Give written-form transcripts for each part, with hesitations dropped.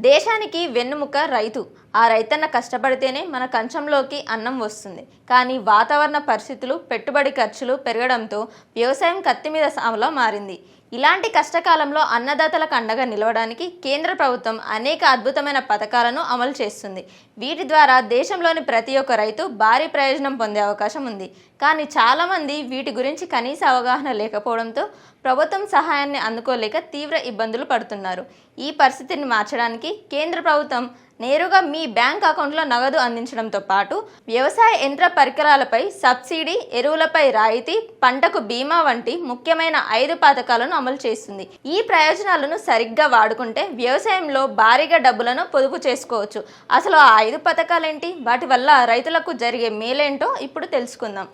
దేశానికి వెన్నుముక రైతు. ఆ రైతన్న కష్టపడితేనే మన కంచంలోకి అన్నం వస్తుంది. కానీ వాతావరణ పరిస్థితులు, పెట్టుబడి ఖర్చులు పెరగడంతో వ్యవసాయం కత్తి మీద సాములా మారింది. ఇలాంటి కష్టకాలంలో అన్నదాతలకు అండగా నిలవడానికి కేంద్ర ప్రభుత్వం అనేక అద్భుతమైన పథకాలను అమలు చేస్తుంది. వీటి ద్వారా దేశంలోని ప్రతి ఒక్క రైతు భారీ ప్రయోజనం పొందే అవకాశం ఉంది. కానీ చాలామంది వీటి గురించి కనీస అవగాహన లేకపోవడంతో ప్రభుత్వం సహాయాన్ని అందుకోలేక తీవ్ర ఇబ్బందులు పడుతున్నారు. ఈ పరిస్థితిని మార్చడానికి కేంద్ర ప్రభుత్వం నేరుగా మీ బ్యాంక్ అకౌంట్లో నగదు అందించడంతో పాటు వ్యవసాయ యంత్ర పరికరాలపై సబ్సిడీ, ఎరువులపై రాయితీ, పంటకు బీమా వంటి ముఖ్యమైన 5 పథకాలను అమలు చేస్తుంది. ఈ ప్రయోజనాలను సరిగ్గా వాడుకుంటే వ్యవసాయంలో భారీగా డబ్బులను పొదుపు చేసుకోవచ్చు. అసలు ఆ 5 పథకాలేంటి, వాటి వల్ల రైతులకు జరిగే మేలేంటో ఇప్పుడు తెలుసుకుందాం.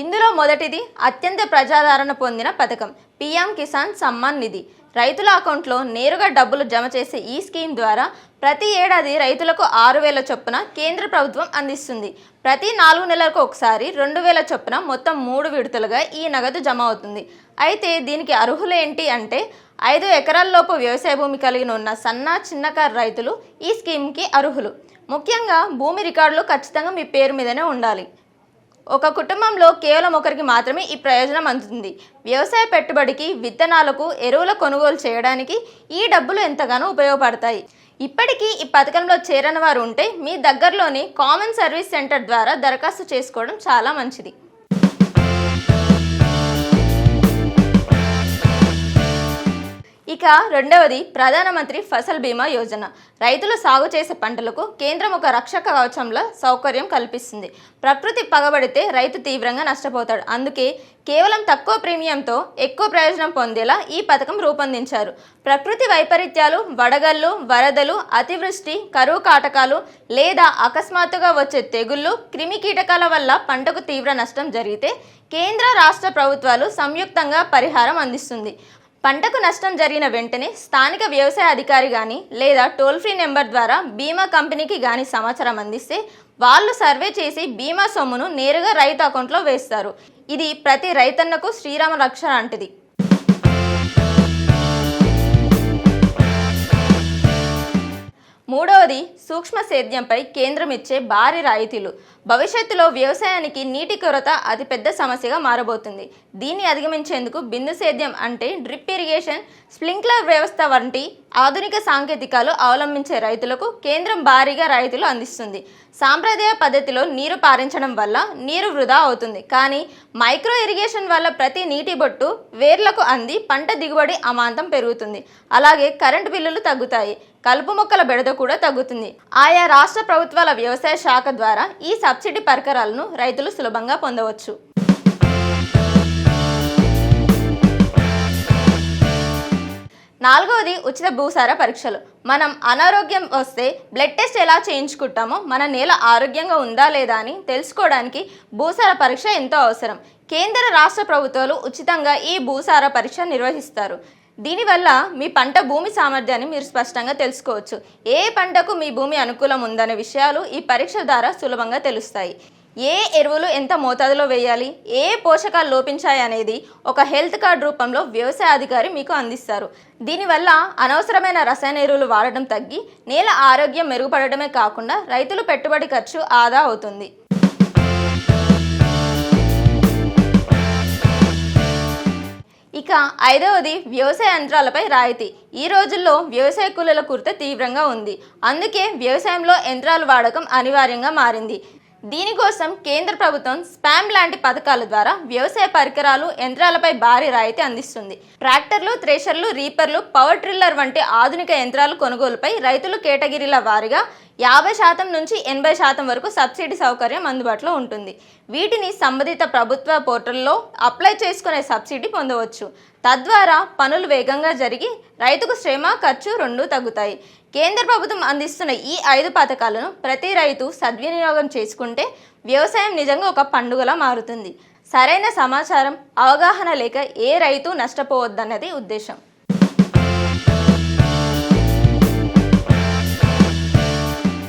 ఇందులో మొదటిది అత్యంత ప్రజాదరణ పొందిన పథకం పీఎం కిసాన్ సమ్మాన్ నిధి. రైతుల అకౌంట్లో నేరుగా డబ్బులు జమ చేసే ఈ స్కీమ్ ద్వారా ప్రతి ఏడాది రైతులకు 6,000 చొప్పున కేంద్ర ప్రభుత్వం అందిస్తుంది. ప్రతి 4 నెలలకు ఒకసారి 2,000 చొప్పున మొత్తం 3 విడతలుగా ఈ నగదు జమ అవుతుంది. అయితే దీనికి అర్హులు ఏంటి అంటే 5 ఎకరాల్లోపు వ్యవసాయ భూమి కలిగి ఉన్న సన్న, చిన్నకారు రైతులు ఈ స్కీమ్కి అర్హులు. ముఖ్యంగా భూమి రికార్డులు ఖచ్చితంగా మీ పేరు మీదనే ఉండాలి. ఒక కుటుంబంలో కేవలం ఒకరికి మాత్రమే ఈ ప్రయోజనం అందుతుంది. వ్యవసాయ పెట్టుబడికి, విత్తనాలకు, ఎరువుల కొనుగోలు చేయడానికి ఈ డబ్బులు ఎంతగానో ఉపయోగపడతాయి. ఇప్పటికీ ఈ పథకంలో చేరని వారు ఉంటే మీ దగ్గరలోని కామన్ సర్వీస్ సెంటర్ ద్వారా దరఖాస్తు చేసుకోవడం చాలా మంచిది. ఇక రెండవది ప్రధానమంత్రి ఫసల్ బీమా యోజన. రైతులు సాగు చేసే పంటలకు కేంద్రం ఒక రక్షక కవచంలో సౌకర్యం కల్పిస్తుంది. ప్రకృతి పగబడితే రైతు తీవ్రంగా నష్టపోతాడు. అందుకే కేవలం తక్కువ ప్రీమియంతో ఎక్కువ ప్రయోజనం పొందేలా ఈ పథకం రూపొందించారు. ప్రకృతి వైపరీత్యాలు, వడగళ్ళు, వరదలు, అతివృష్టి, కరువు కాటకాలు లేదా అకస్మాత్తుగా వచ్చే తెగుళ్ళు, క్రిమి కీటకాల వల్ల పంటకు తీవ్ర నష్టం జరిగితే కేంద్ర, రాష్ట్ర ప్రభుత్వాలు సంయుక్తంగా పరిహారం అందిస్తుంది. పంటకు నష్టం జరిగిన వెంటనే స్థానిక వ్యవసాయ అధికారి కానీ లేదా టోల్ ఫ్రీ నెంబర్ ద్వారా బీమా కంపెనీకి కానీ సమాచారం అందిస్తే వాళ్ళు సర్వే చేసి బీమా సొమ్మును నేరుగా రైతు అకౌంట్లో వేస్తారు. ఇది ప్రతి రైతన్నకు శ్రీరామ రక్ష లాంటిది. మూడవది సూక్ష్మ సేద్యంపై కేంద్రం ఇచ్చే భారీ రాయితీలు. భవిష్యత్తులో వ్యవసాయానికి నీటి కొరత అతిపెద్ద సమస్యగా మారబోతుంది. దీన్ని అధిగమించేందుకు బిందు సేద్యం అంటే డ్రిప్ ఇరిగేషన్, స్ప్రింక్లర్ వ్యవస్థ వంటి ఆధునిక సాంకేతికాలు అవలంబించే రైతులకు కేంద్రం భారీగా రాయితీలు అందిస్తుంది. సాంప్రదాయ పద్ధతిలో నీరు పారించడం వల్ల నీరు వృధా అవుతుంది. కానీ మైక్రో ఇరిగేషన్ వల్ల ప్రతి నీటి బొట్టు వేర్లకు అంది పంట దిగుబడి అమాంతం పెరుగుతుంది. అలాగే కరెంటు బిల్లులు తగ్గుతాయి. కలుపు మొక్కల బెడద కూడా తగ్గుతుంది. ఆయా రాష్ట్ర ప్రభుత్వాల వ్యవసాయ శాఖ ద్వారా ఈ సబ్సిడీ పరికరాలను రైతులు సులభంగా పొందవచ్చు. నాలుగవది ఉచిత భూసార పరీక్షలు. మనం అనారోగ్యం వస్తే బ్లడ్ టెస్ట్ ఎలా చేయించుకుంటామో మన నేల ఆరోగ్యంగా ఉందా లేదా అని తెలుసుకోవడానికి భూసార పరీక్ష ఎంతో అవసరం. కేంద్ర, రాష్ట్ర ప్రభుత్వాలు ఉచితంగా ఈ భూసార పరీక్ష నిర్వహిస్తారు. దీనివల్ల మీ పంట భూమి సామర్థ్యాన్ని మీరు స్పష్టంగా తెలుసుకోవచ్చు. ఏ పంటకు మీ భూమి అనుకూలం ఉందనే విషయాలు ఈ పరీక్ష ద్వారా సులభంగా తెలుస్తాయి. ఏ ఎరువులు ఎంత మోతాదులో వేయాలి, ఏ పోషకాలు లోపించాయి అనేది ఒక హెల్త్ కార్డ్ రూపంలో వ్యవసాయ అధికారి మీకు అందిస్తారు. దీనివల్ల అనవసరమైన రసాయన ఎరువులు వాడడం తగ్గి నేల ఆరోగ్యం మెరుగుపడటమే కాకుండా రైతులు పెట్టుబడి ఖర్చు ఆదా అవుతుంది. ఇక ఐదవది వ్యవసాయ యంత్రాలపై రాయితీ. ఈ రోజుల్లో వ్యవసాయ కూలీల కొరత తీవ్రంగా ఉంది. అందుకే వ్యవసాయంలో యంత్రాల వాడకం అనివార్యంగా మారింది. దీనికోసం కేంద్ర ప్రభుత్వం స్పామ్ లాంటి పథకాల ద్వారా వ్యవసాయ పరికరాలు, యంత్రాలపై భారీ రాయితీ అందిస్తుంది. ట్రాక్టర్లు, థ్రెషర్లు, రీపర్లు, పవర్ ట్రిల్లర్ వంటి ఆధునిక యంత్రాల కొనుగోలుపై రైతులు కేటగిరీల వారీగా 50% నుంచి 80% వరకు సబ్సిడీ సౌకర్యం అందుబాటులో ఉంటుంది. వీటిని సంబంధిత ప్రభుత్వ పోర్టల్లో అప్లై చేసుకునే సబ్సిడీ పొందవచ్చు. తద్వారా పనులు వేగంగా జరిగి రైతుకు శ్రమ, ఖర్చు రెండూ తగ్గుతాయి. కేంద్ర ప్రభుత్వం అందిస్తున్న ఈ 5 పథకాలను ప్రతి రైతు సద్వినియోగం చేసుకుంటే వ్యవసాయం నిజంగా ఒక పండుగలా మారుతుంది. సరైన సమాచారం, అవగాహన లేక ఏ రైతు నష్టపోవద్దన్నది ఉద్దేశం.